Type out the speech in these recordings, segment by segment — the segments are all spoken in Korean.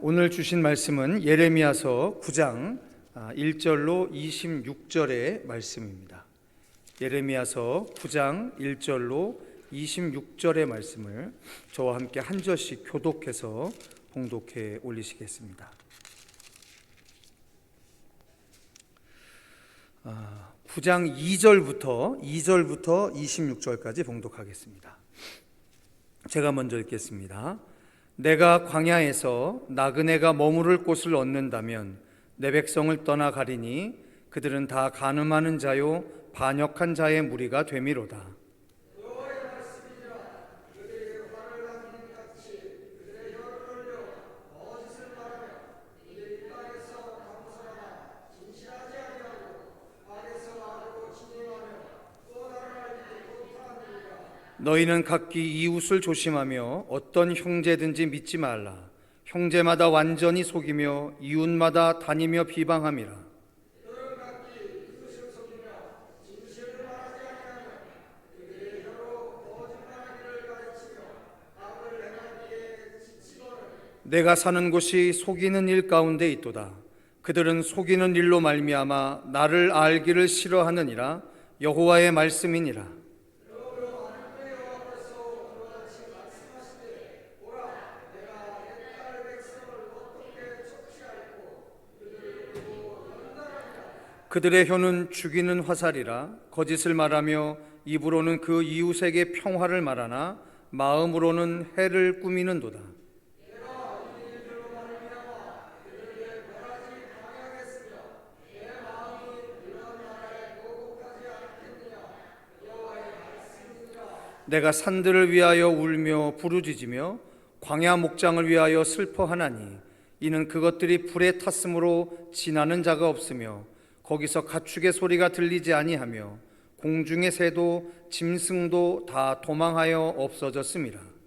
오늘 주신 말씀은 예레미야서 9장 1절로 26절의 말씀입니다. 예레미야서 9장 1절로 26절의 말씀을 저와 함께 한 절씩 교독해서 봉독해 올리시겠습니다. 9장 2절부터 26절까지 봉독하겠습니다. 제가 먼저 읽겠습니다. 내가 광야에서 나그네가 머무를 곳을 얻는다면 내 백성을 떠나 가리니 그들은 다 간음하는 자요 반역한 자의 무리가 되미로다. 너희는 각기 이웃을 조심하며 어떤 형제든지 믿지 말라. 형제마다 완전히 속이며 이웃마다 다니며 비방함이라. 내가 사는 곳이 속이는 일 가운데 있도다. 그들은 속이는 일로 말미암아 나를 알기를 싫어하느니라. 여호와의 말씀이니라. 그들의 혀는 죽이는 화살이라. 거짓을 말하며 입으로는 그 이웃에게 평화를 말하나 마음으로는 해를 꾸미는도다. 내가 산들을 위하여 울며 부르짖으며 광야 목장을 위하여 슬퍼하나니 이는 그것들이 불에 탔으므로 지나는 자가 없으며 거기서 가축의 소리가 들리지 아니하며 공중의 새도 짐승도 다 도망하여 없어졌음이라.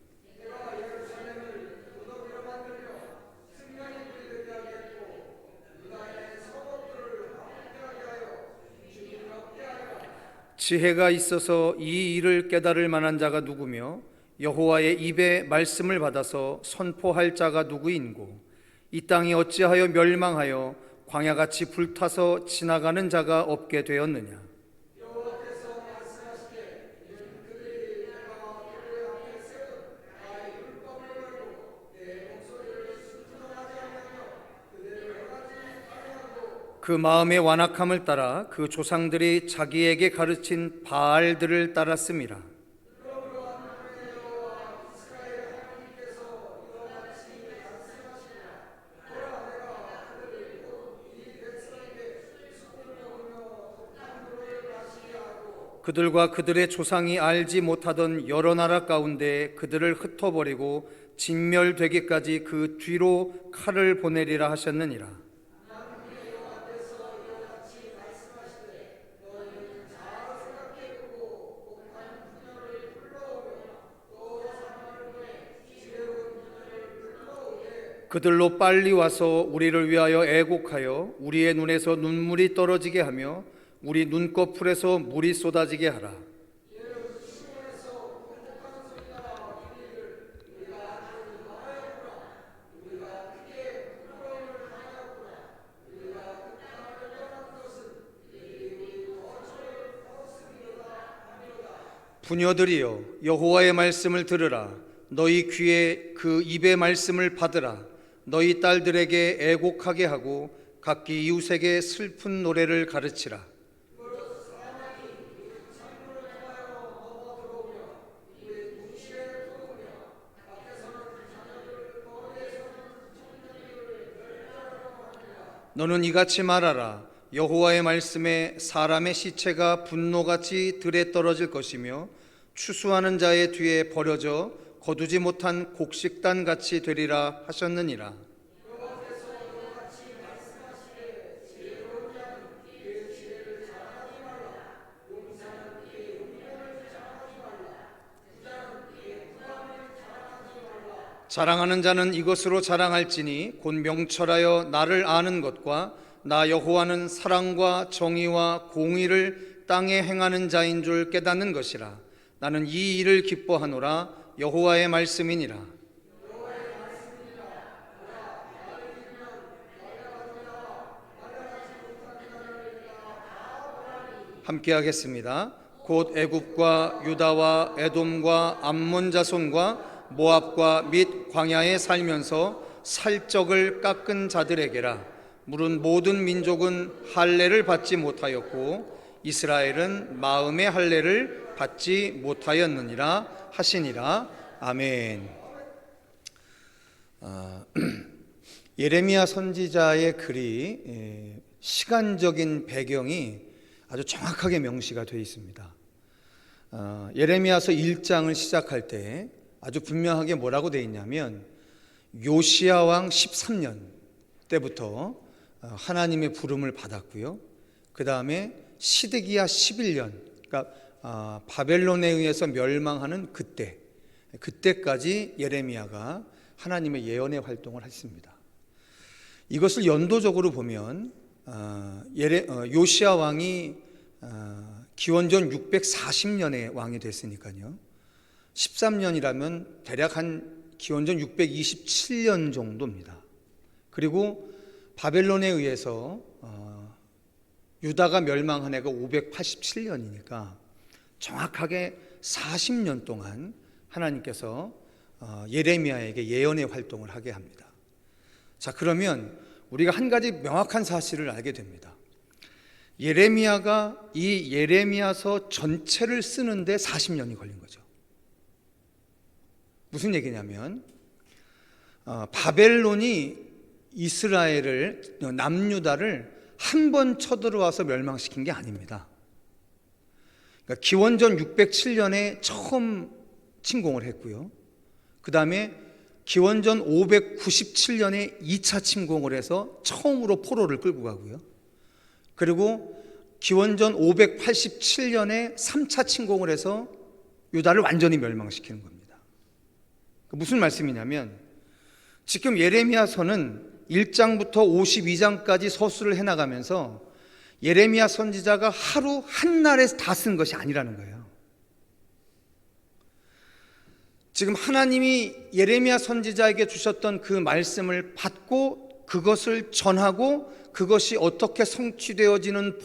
지혜가 있어서 이 일을 깨달을 만한 자가 누구며 여호와의 입의 말씀을 받아서 선포할 자가 누구인고 이 땅이 어찌하여 멸망하여 광야같이 불타서 지나가는 자가 없게 되었느냐. 그 마음의 완악함을 따라 그 조상들이 자기에게 가르친 바알들을 따랐음이라. 그들과 그들의 조상이 알지 못하던 여러 나라 가운데 그들을 흩어버리고 진멸되기까지 그 뒤로 칼을 보내리라 하셨느니라. 그들로 빨리 와서 우리를 위하여 애곡하여 우리의 눈에서 눈물이 떨어지게 하며 우리 눈꺼풀에서 물이 쏟아지게 하라. 부녀들이여 여호와의 말씀을 들으라. 너희 귀에 그 입의 말씀을 받으라. 너희 딸들에게 애곡하게 하고 각기 이웃에게 슬픈 노래를 가르치라. 너는 이같이 말하라. 여호와의 말씀에 사람의 시체가 분노같이 들에 떨어질 것이며 추수하는 자의 뒤에 버려져 거두지 못한 곡식단같이 되리라 하셨느니라. 자랑하는 자는 이것으로 자랑할지니 곧 명철하여 나를 아는 것과 나 여호와는 사랑과 정의와 공의를 땅에 행하는 자인 줄 깨닫는 것이라. 나는 이 일을 기뻐하노라. 여호와의 말씀이니라. 함께 하겠습니다. 곧 애굽과 유다와 에돔과 암몬 자손과 모압과 및 광야에 살면서 살적을 깎은 자들에게라. 물은 모든 민족은 할례를 받지 못하였고 이스라엘은 마음의 할례를 받지 못하였느니라 하시니라. 아멘. 예레미야 선지자의 글이 시간적인 배경이 아주 정확하게 명시가 되어 있습니다. 예레미야서 1장을 시작할 때 아주 분명하게 뭐라고 되어 있냐면 요시야 왕 13년 때부터 하나님의 부름을 받았고요. 그 다음에 시드기야 11년, 그러니까 바벨론에 의해서 멸망하는 그때까지 예레미야가 하나님의 예언의 활동을 했습니다. 이것을 연도적으로 보면 요시야 왕이 기원전 640년에 왕이 됐으니까요. 13년이라면 대략 한 기원전 627년 정도입니다. 그리고 바벨론에 의해서 유다가 멸망한 해가 587년이니까 정확하게 40년 동안 하나님께서 예레미야에게 예언의 활동을 하게 합니다. 자, 그러면 우리가 한 가지 명확한 사실을 알게 됩니다. 예레미야가 이 예레미야서 전체를 쓰는데 40년이 걸린 거죠. 무슨 얘기냐면 바벨론이 이스라엘을, 남유다를 한 번 쳐들어와서 멸망시킨 게 아닙니다. 그러니까 기원전 607년에 처음 침공을 했고요. 그 다음에 기원전 597년에 2차 침공을 해서 처음으로 포로를 끌고 가고요. 그리고 기원전 587년에 3차 침공을 해서 유다를 완전히 멸망시키는 겁니다. 무슨 말씀이냐면 지금 예레미야서는 1장부터 52장까지 서술을 해나가면서 예레미야 선지자가 하루 한 날에 다 쓴 것이 아니라는 거예요. 지금 하나님이 예레미야 선지자에게 주셨던 그 말씀을 받고 그것을 전하고 그것이 어떻게 성취되어지는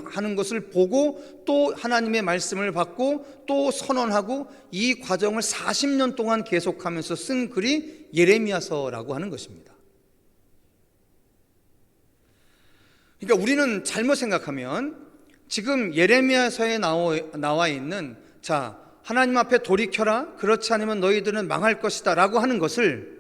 하는 것을 보고 또 하나님의 말씀을 받고 또 선언하고 이 과정을 40년 동안 계속하면서 쓴 글이 예레미야서라고 하는 것입니다. 그러니까 우리는 잘못 생각하면 지금 예레미야서에 나와 있는 자, 하나님 앞에 돌이켜라, 그렇지 않으면 너희들은 망할 것이다 라고 하는 것을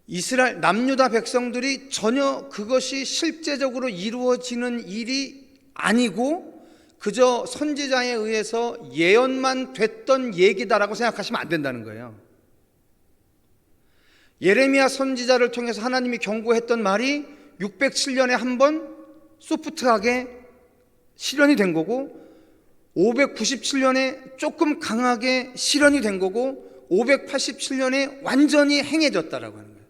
이스라엘 남유다 백성들이 전혀 그것이 실제적으로 이루어지는 일이 아니고 그저 선지자에 의해서 예언만 됐던 얘기다라고 생각하시면 안 된다는 거예요. 예레미야 선지자를 통해서 하나님이 경고했던 말이 607년에 한 번 소프트하게 실현이 된 거고 597년에 조금 강하게 실현이 된 거고 587년에 완전히 행해졌다라고 하는 거예요.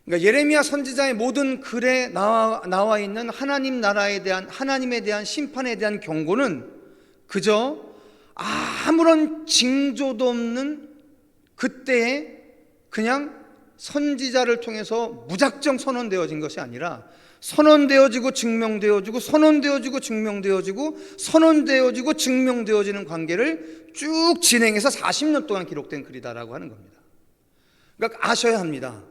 그러니까 예레미야 선지자의 모든 글에 나와 있는 하나님 나라에 대한, 하나님에 대한 심판에 대한 경고는 그저 아무런 징조도 없는 그때에 그냥 선지자를 통해서 무작정 선언되어진 것이 아니라 선언되어지고 증명되어지고 선언되어지고 증명되어지고 선언되어지고 증명되어지는 관계를 쭉 진행해서 40년 동안 기록된 글이다라고 하는 겁니다. 그러니까 아셔야 합니다.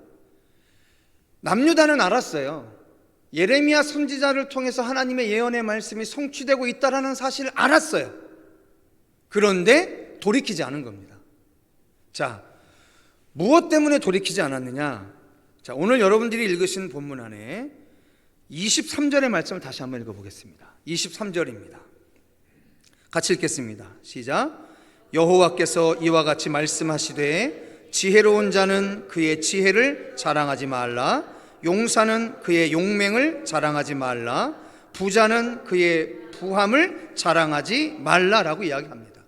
남유다는 알았어요. 예레미야 선지자를 통해서 하나님의 예언의 말씀이 성취되고 있다라는 사실을 알았어요. 그런데 돌이키지 않은 겁니다. 자, 무엇 때문에 돌이키지 않았느냐? 자, 오늘 여러분들이 읽으신 본문 안에 23절의 말씀을 다시 한번 읽어보겠습니다. 23절입니다. 같이 읽겠습니다. 시작. 여호와께서 이와 같이 말씀하시되 지혜로운 자는 그의 지혜를 자랑하지 말라. 용사는 그의 용맹을 자랑하지 말라. 부자는 그의 부함을 자랑하지 말라라고 이야기합니다.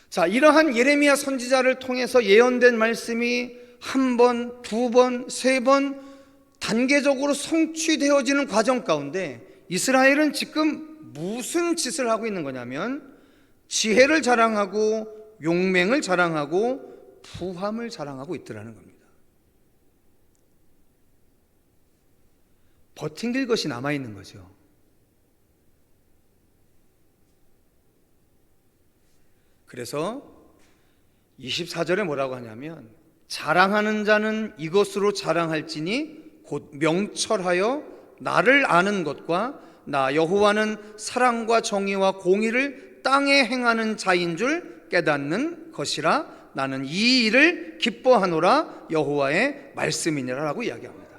자, 이러한 예레미야 선지자를 통해서 예언된 말씀이 한 번, 두 번, 세 번 단계적으로 성취되어지는 과정 가운데 이스라엘은 지금 무슨 짓을 하고 있는 거냐면 지혜를 자랑하고 용맹을 자랑하고 부함을 자랑하고 있더라는 겁니다. 버틴길 것이 남아있는 거죠. 그래서 24절에 뭐라고 하냐면 자랑하는 자는 이것으로 자랑할지니 곧 명철하여 나를 아는 것과 나 여호와는 사랑과 정의와 공의를 땅에 행하는 자인 줄 깨닫는 것이라. 나는 이 일을 기뻐하노라. 여호와의 말씀이니라 라고 이야기합니다.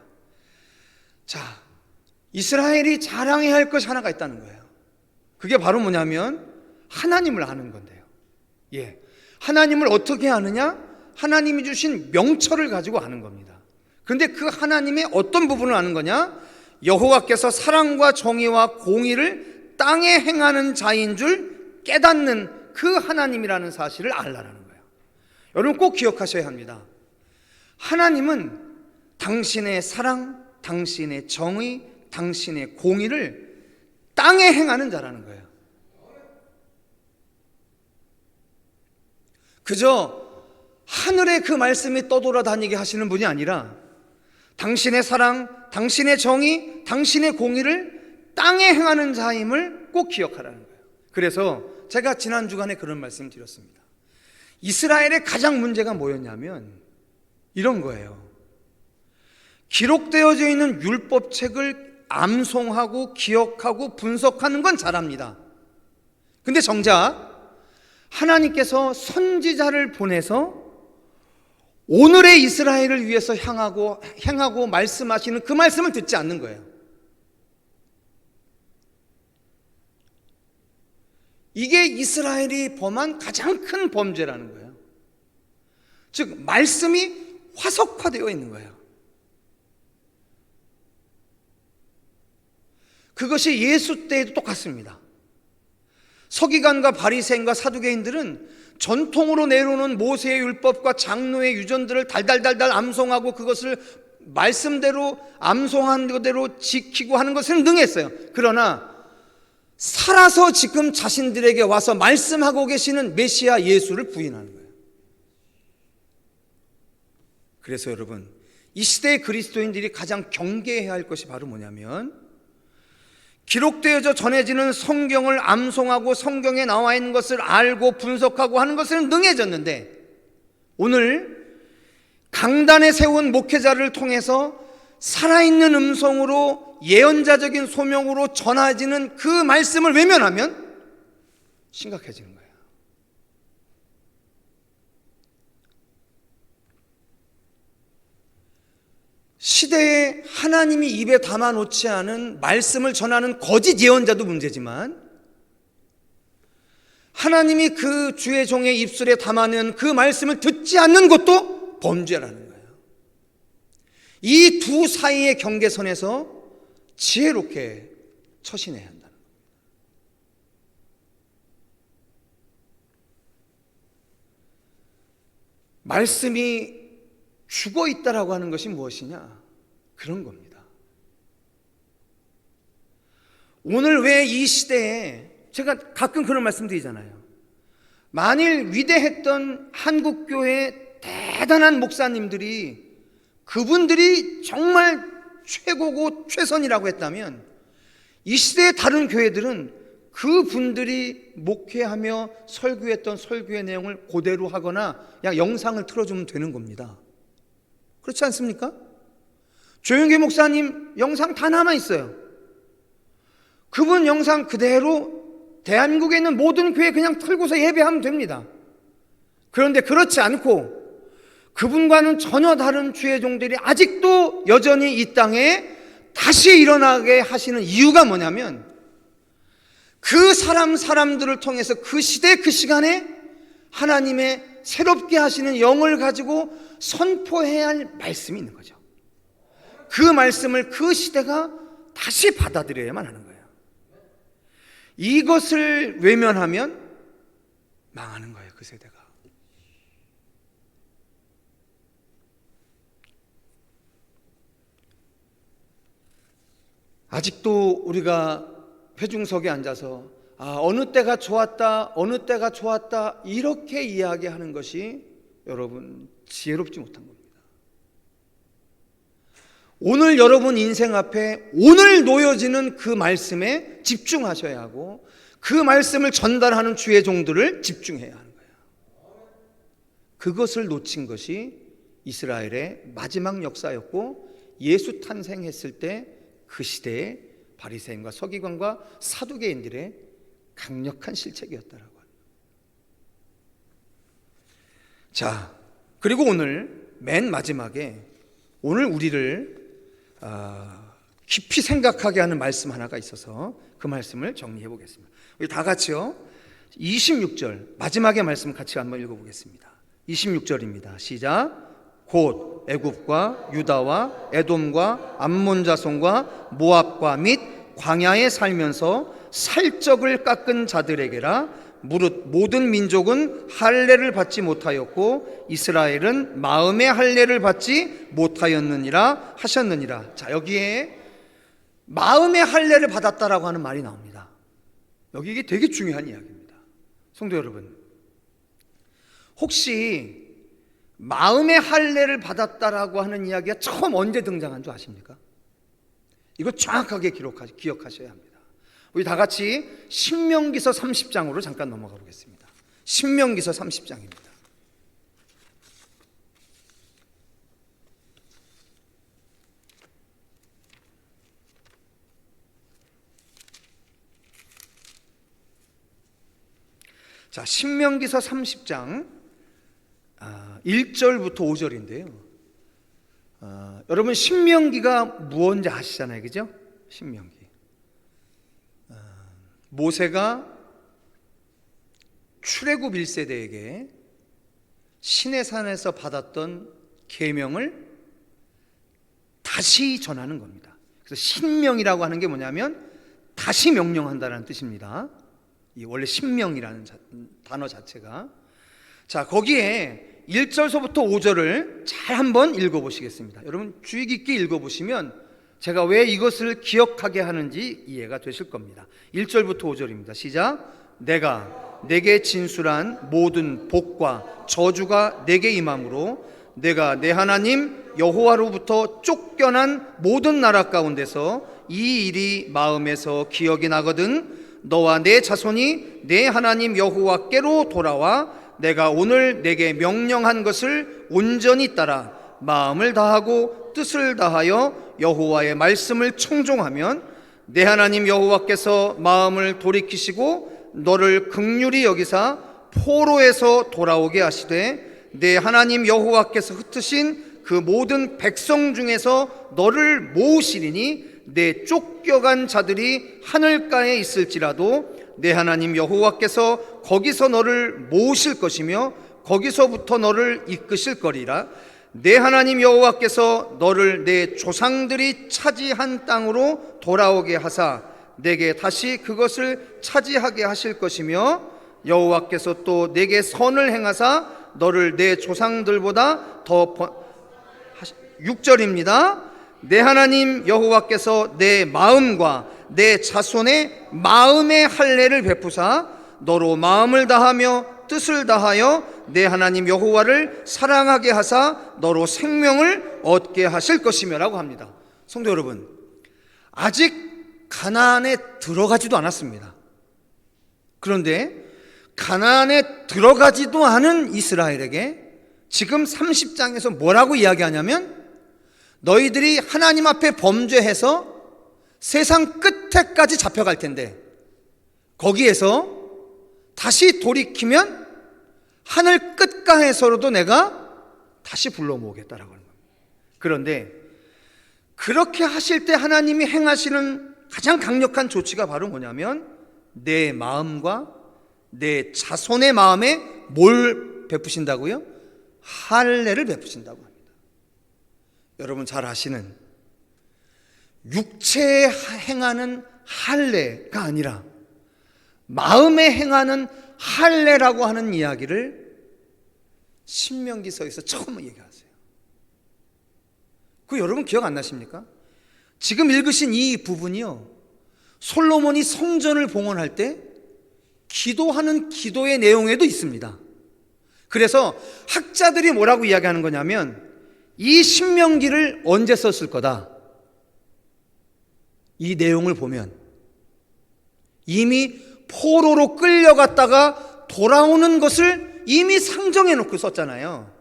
자, 이스라엘이 자랑해야 할 것이 하나가 있다는 거예요. 그게 바로 뭐냐면 하나님을 아는 건데요. 하나님을 어떻게 아느냐? 하나님이 주신 명철을 가지고 아는 겁니다. 그런데 그 하나님의 어떤 부분을 아는 거냐? 여호와께서 사랑과 정의와 공의를 땅에 행하는 자인 줄 깨닫는 그 하나님이라는 사실을 알라는 거예요. 여러분 꼭 기억하셔야 합니다. 하나님은 당신의 사랑, 당신의 정의, 당신의 공의를 땅에 행하는 자라는 거예요. 그저 하늘에 그 말씀이 떠돌아다니게 하시는 분이 아니라 당신의 사랑, 당신의 정의, 당신의 공의를 땅에 행하는 자임을 꼭 기억하라는 거예요. 그래서 제가 지난 주간에 그런 말씀 드렸습니다. 이스라엘의 가장 문제가 뭐였냐면 이런 거예요. 기록되어져 있는 율법책을 암송하고 기억하고 분석하는 건 잘합니다. 근데 정작 하나님께서 선지자를 보내서 오늘의 이스라엘을 위해서 행하고 말씀하시는 그 말씀을 듣지 않는 거예요. 이게 이스라엘이 범한 가장 큰 범죄라는 거예요. 즉 말씀이 화석화되어 있는 거예요. 그것이 예수 때에도 똑같습니다. 서기관과 바리새인과 사두개인들은 전통으로 내려오는 모세의 율법과 장로의 유전들을 달달달달 암송하고 그것을 말씀대로 암송한 그대로 지키고 하는 것을 능했어요. 그러나 살아서 지금 자신들에게 와서 말씀하고 계시는 메시아 예수를 부인하는 거예요. 그래서 여러분, 이 시대의 그리스도인들이 가장 경계해야 할 것이 바로 뭐냐면 기록되어져 전해지는 성경을 암송하고 성경에 나와 있는 것을 알고 분석하고 하는 것은 능해졌는데 오늘 강단에 세운 목회자를 통해서 살아있는 음성으로 예언자적인 소명으로 전해지는 그 말씀을 외면하면 심각해지는 거예요. 시대에 하나님이 입에 담아놓지 않은 말씀을 전하는 거짓 예언자도 문제지만 하나님이 그 주의 종의 입술에 담아낸 그 말씀을 듣지 않는 것도 범죄라는 거예요. 이 두 사이의 경계선에서 지혜롭게 처신해야 한다는 겁니다. 말씀이 죽어 있다라고 하는 것이 무엇이냐? 그런 겁니다. 오늘 왜 이 시대에 제가 가끔 그런 말씀 드리잖아요. 만일 위대했던 한국교회 대단한 목사님들이 그분들이 정말 최고고 최선이라고 했다면 이 시대의 다른 교회들은 그분들이 목회하며 설교했던 설교의 내용을 그대로 하거나 그냥 영상을 틀어주면 되는 겁니다. 그렇지 않습니까? 조영기 목사님 영상 다 남아있어요. 그분 영상 그대로 대한민국에 있는 모든 교회 그냥 틀고서 예배하면 됩니다. 그런데 그렇지 않고 그분과는 전혀 다른 주의 종들이 아직도 여전히 이 땅에 다시 일어나게 하시는 이유가 뭐냐면 그 사람들을 통해서 그 시대 그 시간에 하나님의 새롭게 하시는 영을 가지고 선포해야 할 말씀이 있는 거죠. 그 말씀을 그 시대가 다시 받아들여야만 하는 거예요. 이것을 외면하면 망하는 거예요, 그 세대가. 아직도 우리가 회중석에 앉아서 어느 때가 좋았다, 어느 때가 좋았다 이렇게 이야기하는 것이 여러분 지혜롭지 못한 겁니다. 오늘 여러분 인생 앞에 오늘 놓여지는 그 말씀에 집중하셔야 하고 그 말씀을 전달하는 주의 종들을 집중해야 하는 거예요. 그것을 놓친 것이 이스라엘의 마지막 역사였고, 예수 탄생했을 때 그 시대의 바리새인과 서기관과 사두개인들의 강력한 실책이었다라고 합니다. 자, 그리고 오늘 맨 마지막에 오늘 우리를 깊이 생각하게 하는 말씀 하나가 있어서 그 말씀을 정리해 보겠습니다. 우리 다 같이요, 26절 마지막의 말씀 같이 한번 읽어보겠습니다. 26절입니다. 시작. 곧 애굽과 유다와 에돔과 암몬 자손과 모압과 및 광야에 살면서 살적을 깎은 자들에게라. 무릇 모든 민족은 할례를 받지 못하였고 이스라엘은 마음의 할례를 받지 못하였느니라 하셨느니라. 자, 여기에 마음의 할례를 받았다라고 하는 말이 나옵니다. 여기 이게 되게 중요한 이야기입니다. 성도 여러분, 혹시 마음의 할례를 받았다라고 하는 이야기가 처음 언제 등장한 줄 아십니까? 이거 정확하게 기억하셔야 합니다. 우리 다 같이 신명기서 30장으로 잠깐 넘어가 보겠습니다. 신명기서 30장입니다. 자, 신명기서 30장 1절부터 5절인데요. 여러분, 신명기가 무언지 아시잖아요, 그죠? 신명기. 모세가 출애굽 1세대에게 시내산에서 받았던 계명을 다시 전하는 겁니다. 그래서 신명이라고 하는 게 뭐냐면 다시 명령한다는 뜻입니다. 이 원래 신명이라는 단어 자체가. 자, 거기에 1절서부터 5절을 잘 한번 읽어보시겠습니다. 여러분 주의 깊게 읽어보시면 제가 왜 이것을 기억하게 하는지 이해가 되실 겁니다. 1절부터 5절입니다. 시작. 내가 내게 진술한 모든 복과 저주가 내게 임함으로 내가 내 하나님 여호와로부터 쫓겨난 모든 나라 가운데서 이 일이 마음에서 기억이 나거든 너와 내 자손이 내 하나님 여호와께로 돌아와 내가 오늘 내게 명령한 것을 온전히 따라 마음을 다하고 뜻을 다하여 여호와의 말씀을 청종하면 내 하나님 여호와께서 마음을 돌이키시고 너를 긍휼히 여기사 포로에서 돌아오게 하시되 내 하나님 여호와께서 흩으신 그 모든 백성 중에서 너를 모으시리니 내 쫓겨간 자들이 하늘가에 있을지라도 내 하나님 여호와께서 거기서 너를 모으실 것이며 거기서부터 너를 이끄실 거리라. 내 하나님 여호와께서 너를 내 조상들이 차지한 땅으로 돌아오게 하사 내게 다시 그것을 차지하게 하실 것이며 여호와께서 또 내게 선을 행하사 너를 내 조상들보다 더 6절입니다. 내 하나님 여호와께서 내 마음과 내 자손의 마음의 할례를 베푸사 너로 마음을 다하며 뜻을 다하여 내 하나님 여호와를 사랑하게 하사 너로 생명을 얻게 하실 것이며 라고 합니다. 성도 여러분, 아직 가나안에 들어가지도 않았습니다. 그런데 가나안에 들어가지도 않은 이스라엘에게 지금 30장에서 뭐라고 이야기하냐면 너희들이 하나님 앞에 범죄해서 세상 끝에까지 잡혀갈 텐데 거기에서 다시 돌이키면 하늘 끝가에서로도 내가 다시 불러 모으겠다라고 하는 겁니다. 그런데 그렇게 하실 때 하나님이 행하시는 가장 강력한 조치가 바로 뭐냐면 내 마음과 내 자손의 마음에 뭘 베푸신다고요? 할례를 베푸신다고 합니다. 여러분 잘 아시는 육체에 행하는 할례가 아니라 마음에 행하는 할례라고 하는 이야기를 신명기서에서 처음 얘기하세요. 그거 여러분 기억 안 나십니까? 지금 읽으신 이 부분이요, 솔로몬이 성전을 봉헌할 때 기도하는 기도의 내용에도 있습니다. 그래서 학자들이 뭐라고 이야기하는 거냐면 이 신명기를 언제 썼을 거다. 이 내용을 보면 이미 포로로 끌려갔다가 돌아오는 것을 이미 상정해 놓고 썼잖아요.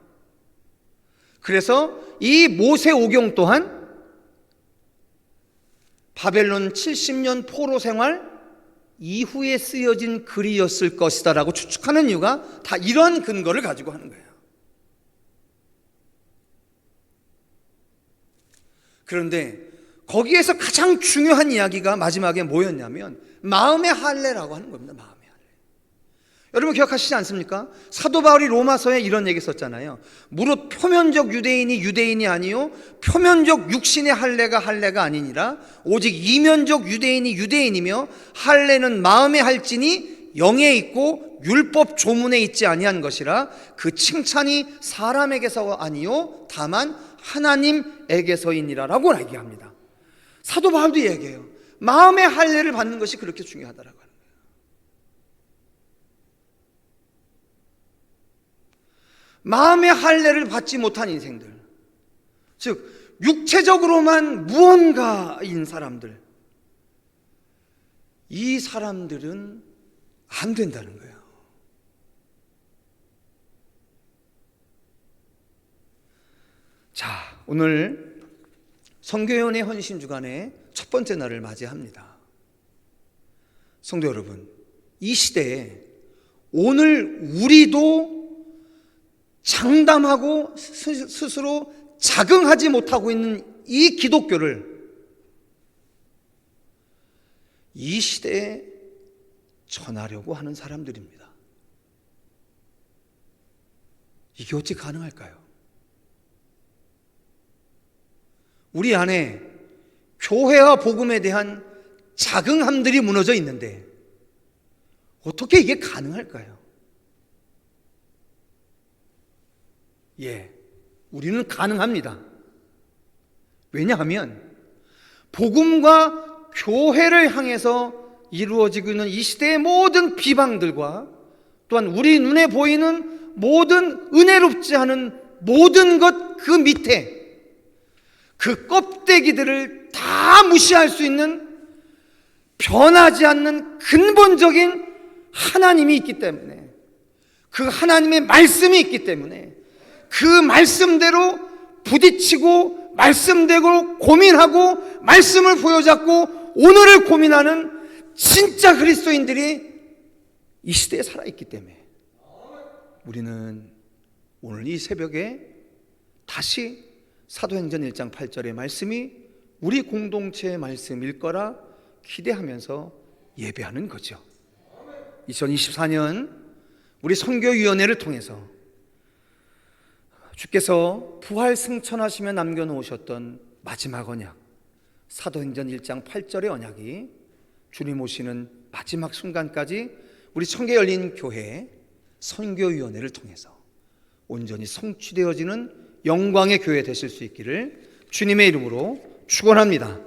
그래서 이 모세오경 또한 바벨론 70년 포로 생활 이후에 쓰여진 글이었을 것이다 라고 추측하는 이유가 다 이런 근거를 가지고 하는 거예요. 그런데 거기에서 가장 중요한 이야기가 마지막에 뭐였냐면 마음의 할례라고 하는 겁니다. 마음의 할례. 여러분 기억하시지 않습니까? 사도 바울이 로마서에 이런 얘기 썼잖아요. 무릇 표면적 유대인이 아니요 표면적 육신의 할례가 할례가 아니니라 오직 이면적 유대인이며 할례는 마음에 할지니 영에 있고 율법 조문에 있지 아니한 것이라 그 칭찬이 사람에게서 아니요 다만 하나님에게서이니라 라고 얘기합니다. 사도 바울도 얘기해요. 마음의 할례를 받는 것이 그렇게 중요하다라고 하는 거예요. 마음의 할례를 받지 못한 인생들, 즉 육체적으로만 무언가인 사람들, 이 사람들은 안 된다는 거예요. 자, 오늘 선교연의 헌신주간의 첫 번째 날을 맞이합니다. 성도 여러분, 이 시대에 오늘 우리도 장담하고 스스로 자긍하지 못하고 있는 이 기독교를 이 시대에 전하려고 하는 사람들입니다. 이게 어찌 가능할까요? 우리 안에 교회와 복음에 대한 자긍함들이 무너져 있는데 어떻게 이게 가능할까요? 예, 우리는 가능합니다. 왜냐하면 복음과 교회를 향해서 이루어지고 있는 이 시대의 모든 비방들과 또한 우리 눈에 보이는 모든 은혜롭지 않은 모든 것 그 밑에 그 껍데기들을 다 무시할 수 있는 변하지 않는 근본적인 하나님이 있기 때문에, 그 하나님의 말씀이 있기 때문에 그 말씀대로 부딪히고 말씀대로 고민하고 말씀을 부여잡고 오늘을 고민하는 진짜 그리스도인들이 이 시대에 살아있기 때문에 우리는 오늘 이 새벽에 다시 사도행전 1장 8절의 말씀이 우리 공동체의 말씀일 거라 기대하면서 예배하는 거죠. 2024년 우리 선교위원회를 통해서 주께서 부활 승천하시며 남겨놓으셨던 마지막 언약, 사도행전 1장 8절의 언약이 주님 오시는 마지막 순간까지 우리 청계 열린 교회 선교위원회를 통해서 온전히 성취되어지는 영광의 교회 되실 수 있기를 주님의 이름으로 축원합니다.